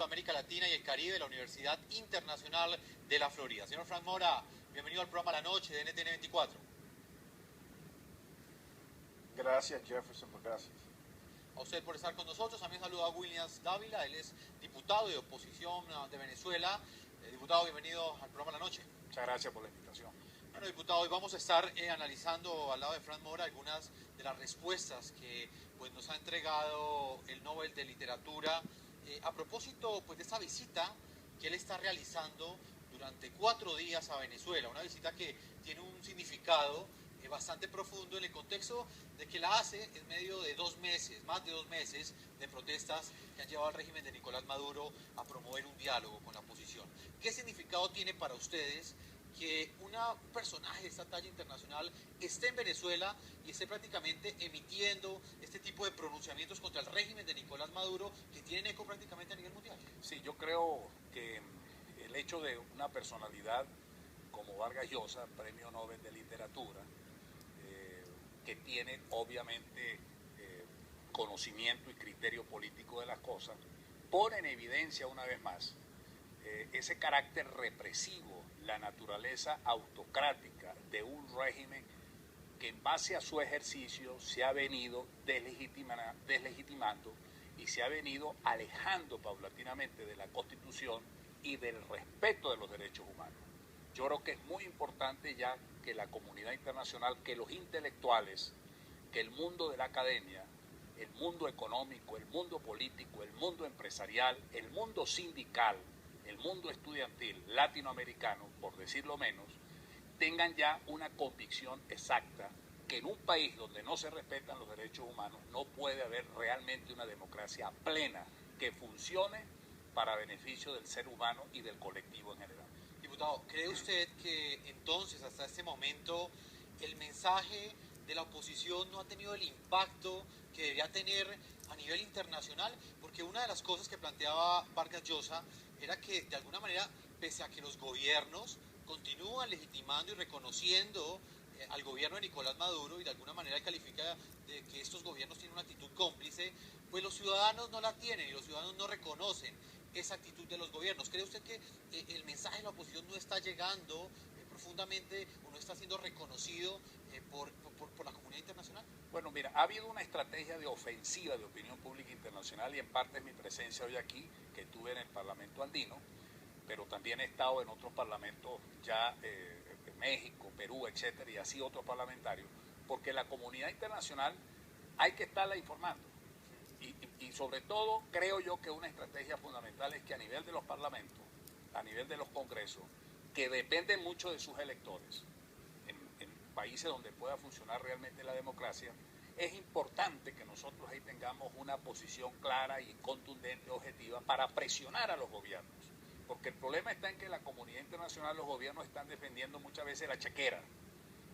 América Latina y el Caribe de la Universidad Internacional de la Florida. Señor Frank Mora, bienvenido al programa La Noche de NTN 24. Gracias, Jefferson, gracias. A usted por estar con nosotros. También saludo a Williams Dávila, él es diputado de oposición de Venezuela. Diputado, bienvenido al programa La Noche. Muchas gracias por la invitación. Bueno, diputado, hoy vamos a estar analizando al lado de Frank Mora algunas de las respuestas que pues, nos ha entregado el Nobel de Literatura a propósito pues, de esta visita que él está realizando durante 4 días a Venezuela, una visita que tiene un significado bastante profundo en el contexto de que la hace en medio de 2 meses, más de 2 meses de protestas que han llevado al régimen de Nicolás Maduro a promover un diálogo con la oposición. ¿Qué significado tiene para ustedes que un personaje de esta talla internacional esté en Venezuela y esté prácticamente emitiendo este tipo de pronunciamientos contra el régimen de Nicolás Maduro que tienen eco prácticamente a nivel mundial? Sí, yo creo que el hecho de una personalidad como Vargas Llosa, Premio Nobel de Literatura, que tiene obviamente conocimiento y criterio político de las cosas, pone en evidencia una vez más ese carácter represivo, la naturaleza autocrática de un régimen que en base a su ejercicio se ha venido deslegitimando y se ha venido alejando paulatinamente de la Constitución y del respeto de los derechos humanos. Yo creo que es muy importante ya que la comunidad internacional, que los intelectuales, que el mundo de la academia, el mundo económico, el mundo político, el mundo empresarial, el mundo sindical, el mundo estudiantil latinoamericano, por decirlo menos, tengan ya una convicción exacta que en un país donde no se respetan los derechos humanos no puede haber realmente una democracia plena que funcione para beneficio del ser humano y del colectivo en general. Diputado, ¿cree usted que entonces hasta este momento el mensaje de la oposición no ha tenido el impacto que debería tener a nivel internacional? Porque una de las cosas que planteaba Vargas Llosa era que de alguna manera, pese a que los gobiernos continúan legitimando y reconociendo al gobierno de Nicolás Maduro y de alguna manera califica de que estos gobiernos tienen una actitud cómplice, pues los ciudadanos no la tienen y los ciudadanos no reconocen esa actitud de los gobiernos. ¿Cree usted que el mensaje de la oposición no está llegando profundamente o no está siendo reconocido por la comunidad internacional? Bueno, mira, ha habido una estrategia de ofensiva de opinión pública internacional y en parte es mi presencia hoy aquí, que estuve en el Parlamento andino, pero también he estado en otros parlamentos ya de México, Perú, etcétera, y así otros parlamentarios, porque la comunidad internacional hay que estarla informando. Y sobre todo creo yo que una estrategia fundamental es que a nivel de los parlamentos, a nivel de los congresos, que dependen mucho de sus electores, en países donde pueda funcionar realmente la democracia, es importante que nosotros ahí tengamos una posición clara y contundente, objetiva, para presionar a los gobiernos. Porque el problema está en que la comunidad internacional, los gobiernos están defendiendo muchas veces la chequera,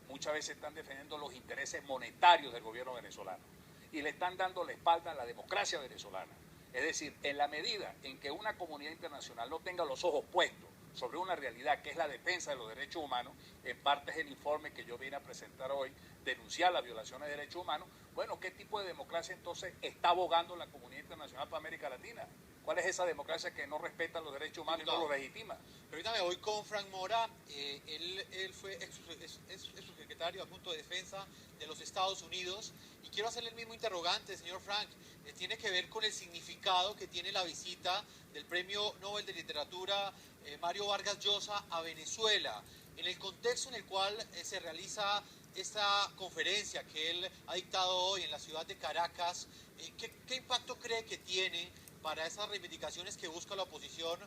muchas veces están defendiendo los intereses monetarios del gobierno venezolano y le están dando la espalda a la democracia venezolana. Es decir, en la medida en que una comunidad internacional no tenga los ojos puestos sobre una realidad que es la defensa de los derechos humanos, en parte es el informe que yo vine a presentar hoy, denunciar las violaciones de derechos humanos, bueno, ¿qué tipo de democracia entonces está abogando la comunidad internacional para América Latina? ¿Cuál es esa democracia que no respeta los derechos humanos y no los legitima? Ahorita me voy con Frank Mora, él fue ex subsecretario adjunto de Defensa de los Estados Unidos y quiero hacerle el mismo interrogante, señor Frank, tiene que ver con el significado que tiene la visita del Premio Nobel de Literatura Mario Vargas Llosa a Venezuela, en el contexto en el cual se realiza esta conferencia que él ha dictado hoy en la ciudad de Caracas. ¿Qué impacto cree que tiene para esas reivindicaciones que busca la oposición,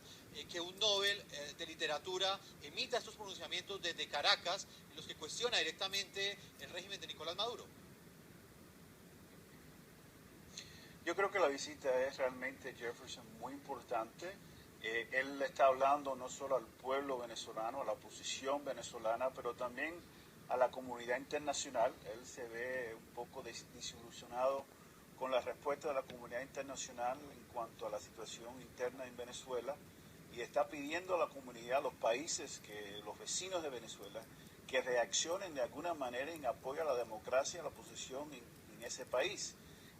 que un Nobel de Literatura emita estos pronunciamientos desde Caracas, en los que cuestiona directamente el régimen de Nicolás Maduro? Yo creo que la visita es realmente, Jefferson, muy importante. Él está hablando no solo al pueblo venezolano, a la oposición venezolana, pero también a la comunidad internacional. Él se ve un poco desilusionado con la respuesta de la comunidad internacional en cuanto a la situación interna en Venezuela y está pidiendo a la comunidad, a los países, los vecinos de Venezuela, que reaccionen de alguna manera en apoyo a la democracia y a la oposición en ese país.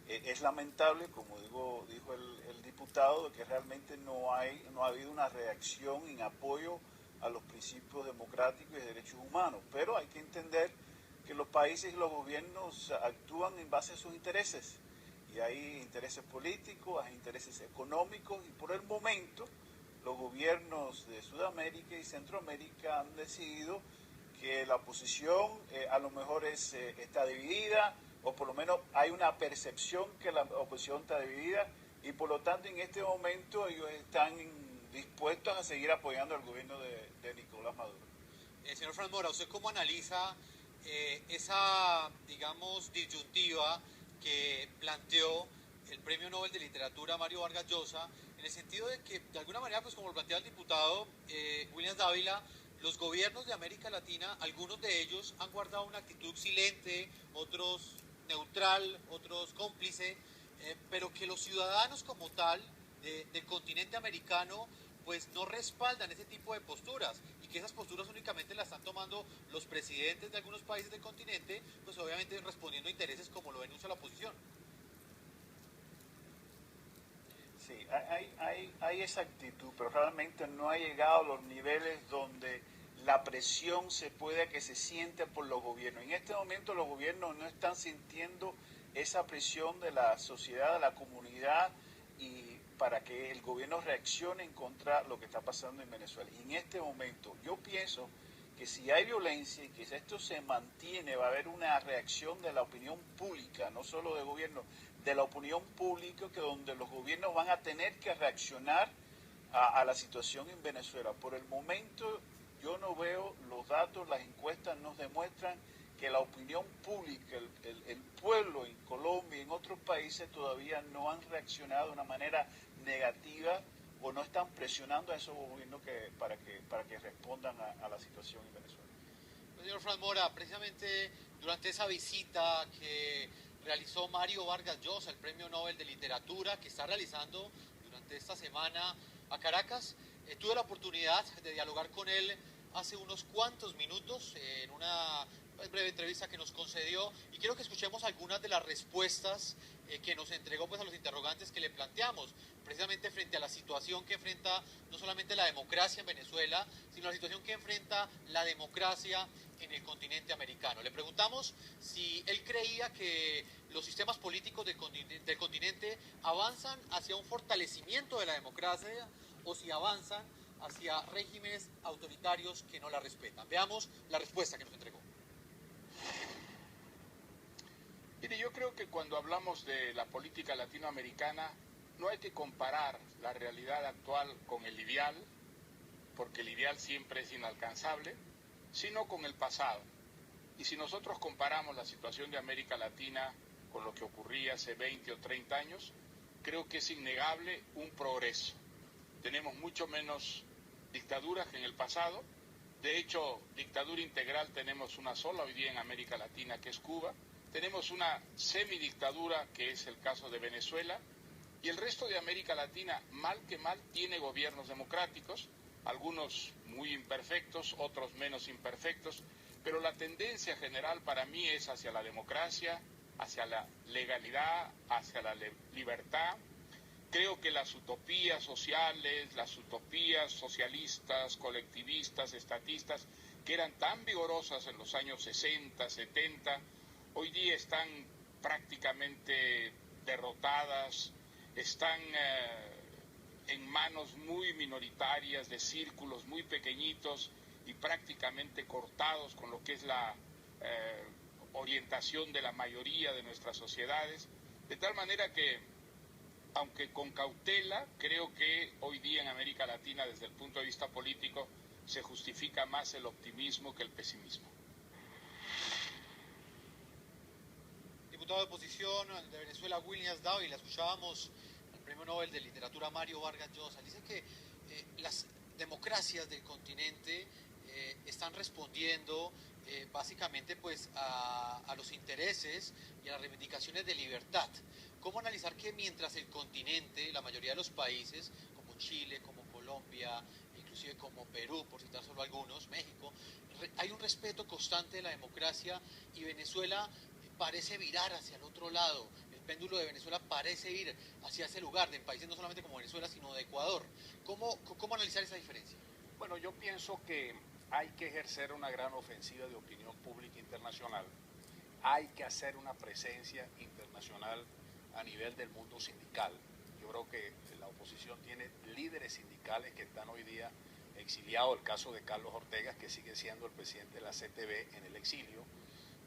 Es lamentable, como dijo el diputado, que realmente no ha habido una reacción en apoyo a los principios democráticos y de derechos humanos, pero hay que entender que los países y los gobiernos actúan en base a sus intereses, y hay intereses políticos, hay intereses económicos, y por el momento los gobiernos de Sudamérica y Centroamérica han decidido que la oposición a lo mejor está dividida, o por lo menos hay una percepción que la oposición está dividida, y por lo tanto en este momento ellos están dispuestos a seguir apoyando al gobierno de Nicolás Maduro. Señor Fran Mora, ¿usted cómo analiza esa, digamos, disyuntiva que planteó el Premio Nobel de Literatura Mario Vargas Llosa, en el sentido de que, de alguna manera, pues como lo plantea el diputado Williams Dávila, los gobiernos de América Latina, algunos de ellos han guardado una actitud silente, otros neutral, otros cómplice, pero que los ciudadanos como tal del continente americano pues no respaldan ese tipo de posturas, y que esas posturas únicamente las están tomando los presidentes de algunos países del continente, pues obviamente respondiendo a intereses como lo denuncia la oposición. Sí, hay esa actitud, pero realmente no ha llegado a los niveles donde la presión que se siente por los gobiernos. En este momento los gobiernos no están sintiendo esa presión de la sociedad, de la comunidad, y para que el gobierno reaccione en contra de lo que está pasando en Venezuela. Y en este momento yo pienso que si hay violencia y que esto se mantiene, va a haber una reacción de la opinión pública, no solo del gobierno, de la opinión pública, que donde los gobiernos van a tener que reaccionar a la situación en Venezuela. Por el momento yo no veo los datos, las encuestas nos demuestran que la opinión pública, el pueblo en Colombia y en otros países todavía no han reaccionado de una manera negativa, o no están presionando a esos gobiernos para que respondan a la situación en Venezuela. Señor Fran Mora, precisamente durante esa visita que realizó Mario Vargas Llosa, el Premio Nobel de Literatura, que está realizando durante esta semana a Caracas, tuve la oportunidad de dialogar con él hace unos cuantos minutos en una breve entrevista que nos concedió, y quiero que escuchemos algunas de las respuestas que nos entregó pues a los interrogantes que le planteamos, precisamente frente a la situación que enfrenta no solamente la democracia en Venezuela, sino la situación que enfrenta la democracia en el continente americano. Le preguntamos si él creía que los sistemas políticos del continente avanzan hacia un fortalecimiento de la democracia, o si avanzan hacia regímenes autoritarios que no la respetan. Veamos la respuesta que nos entregó. Mire, yo creo que cuando hablamos de la política latinoamericana no hay que comparar la realidad actual con el ideal, porque el ideal siempre es inalcanzable, sino con el pasado. Y si nosotros comparamos la situación de América Latina con lo que ocurría hace 20 o 30 años, creo que es innegable un progreso. Tenemos mucho menos dictaduras que en el pasado. De hecho, dictadura integral tenemos una sola hoy día en América Latina, que es Cuba. Tenemos una semidictadura, que es el caso de Venezuela, y el resto de América Latina, mal que mal, tiene gobiernos democráticos, algunos muy imperfectos, otros menos imperfectos, pero la tendencia general para mí es hacia la democracia, hacia la legalidad, hacia la libertad. Creo que las utopías sociales, las utopías socialistas, colectivistas, estatistas, que eran tan vigorosas en los años 60, 70, hoy día están prácticamente derrotadas, están en manos muy minoritarias de círculos muy pequeñitos y prácticamente cortados con lo que es la orientación de la mayoría de nuestras sociedades, de tal manera que, aunque con cautela, creo que hoy día en América Latina, desde el punto de vista político, se justifica más el optimismo que el pesimismo. Diputado de oposición de Venezuela, Williams Dávila, escuchábamos al Premio Nobel de Literatura Mario Vargas Llosa. Dice que las democracias del continente están respondiendo básicamente pues a los intereses y a las reivindicaciones de libertad. ¿Cómo analizar que mientras el continente, la mayoría de los países, como Chile, como Colombia, inclusive como Perú, por citar solo algunos, México, hay un respeto constante de la democracia, y Venezuela parece virar hacia el otro lado? El péndulo de Venezuela parece ir hacia ese lugar, de países no solamente como Venezuela, sino de Ecuador. ¿Cómo analizar esa diferencia? Bueno, yo pienso que hay que ejercer una gran ofensiva de opinión pública internacional. Hay que hacer una presencia internacional a nivel del mundo sindical. Yo creo que la oposición tiene líderes sindicales que están hoy día exiliados. El caso de Carlos Ortega, que sigue siendo el presidente de la CTV en el exilio.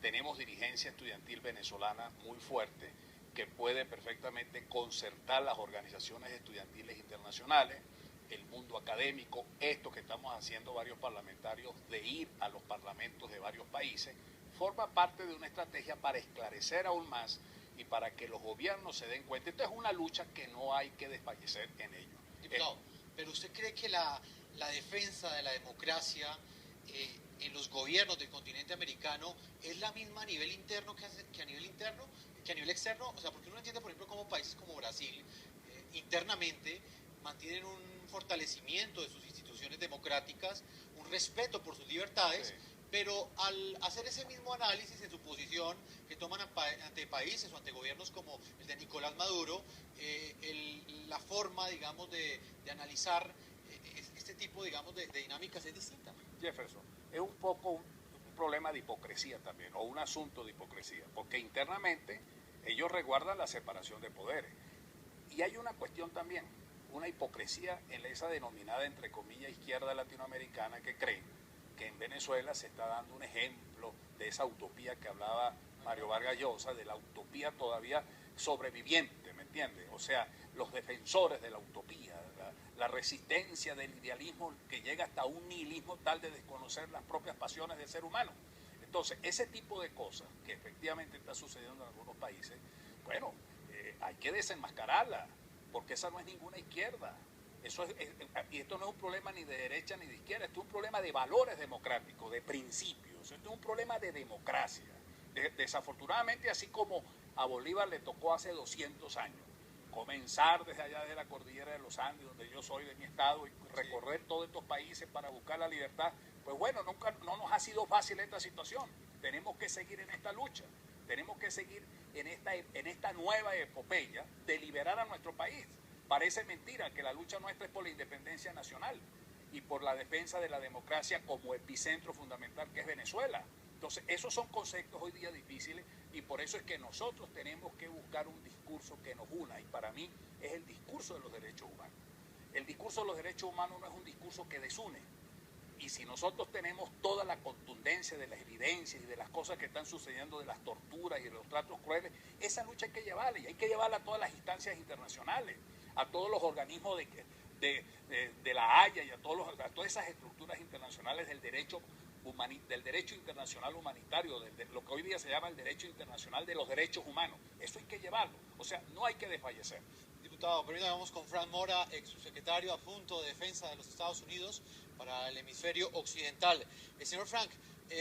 Tenemos dirigencia estudiantil venezolana muy fuerte que puede perfectamente concertar las organizaciones estudiantiles internacionales, el mundo académico, esto que estamos haciendo varios parlamentarios de ir a los parlamentos de varios países, forma parte de una estrategia para esclarecer aún más y para que los gobiernos se den cuenta. Esta es una lucha que no hay que desfallecer en ello. Diputado, pero ¿usted cree que la defensa de la democracia en los gobiernos del continente americano es la misma a nivel interno que a nivel externo? O sea, porque uno entiende, por ejemplo, cómo países como Brasil internamente mantienen un fortalecimiento de sus instituciones democráticas, un respeto por sus libertades, sí, pero al hacer ese mismo análisis en su posición que toman ante países o ante gobiernos como el de Nicolás Maduro, la forma, digamos, de analizar este tipo, digamos, de dinámicas es distinta. Jefferson, es un poco un problema de hipocresía también, o un asunto de hipocresía, porque internamente ellos resguardan la separación de poderes. Y hay una cuestión también, una hipocresía en esa denominada, entre comillas, izquierda latinoamericana que cree que en Venezuela se está dando un ejemplo de esa utopía que hablaba Mario Vargas Llosa, de la utopía todavía sobreviviente, ¿me entiendes? O sea, los defensores de la utopía, la resistencia del idealismo que llega hasta un nihilismo tal de desconocer las propias pasiones del ser humano. Entonces, ese tipo de cosas que efectivamente está sucediendo en algunos países, bueno, hay que desenmascararla, porque esa no es ninguna izquierda. Y esto no es un problema ni de derecha ni de izquierda, esto es un problema de valores democráticos, de principios, esto es un problema de democracia. Desafortunadamente, así como a Bolívar le tocó hace 200 años comenzar desde allá de la cordillera de los Andes, donde yo soy de mi estado, y recorrer todos estos países para buscar la libertad, pues bueno, no nos ha sido fácil esta situación. Tenemos que seguir en esta lucha, tenemos que seguir en esta nueva epopeya de liberar a nuestro país. Parece mentira que la lucha nuestra es por la independencia nacional y por la defensa de la democracia como epicentro fundamental que es Venezuela. Entonces, esos son conceptos hoy día difíciles y por eso es que nosotros tenemos que buscar un discurso que nos una, y para mí es el discurso de los derechos humanos. El discurso de los derechos humanos no es un discurso que desune. Y si nosotros tenemos toda la contundencia de las evidencias y de las cosas que están sucediendo, de las torturas y de los tratos crueles, esa lucha hay que llevarla, y hay que llevarla a todas las instancias internacionales, a todos los organismos de la Haya y a todas esas estructuras internacionales del derecho internacional humanitario, de lo que hoy día se llama el derecho internacional de los derechos humanos. Eso hay que llevarlo, o sea, no hay que desfallecer. Diputado, primero vamos con Frank Mora, ex subsecretario adjunto de Defensa de los Estados Unidos para el hemisferio occidental. Señor Frank,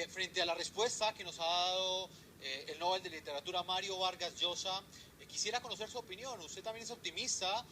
frente a la respuesta que nos ha dado el Nobel de Literatura Mario Vargas Llosa, quisiera conocer su opinión. Usted también es optimista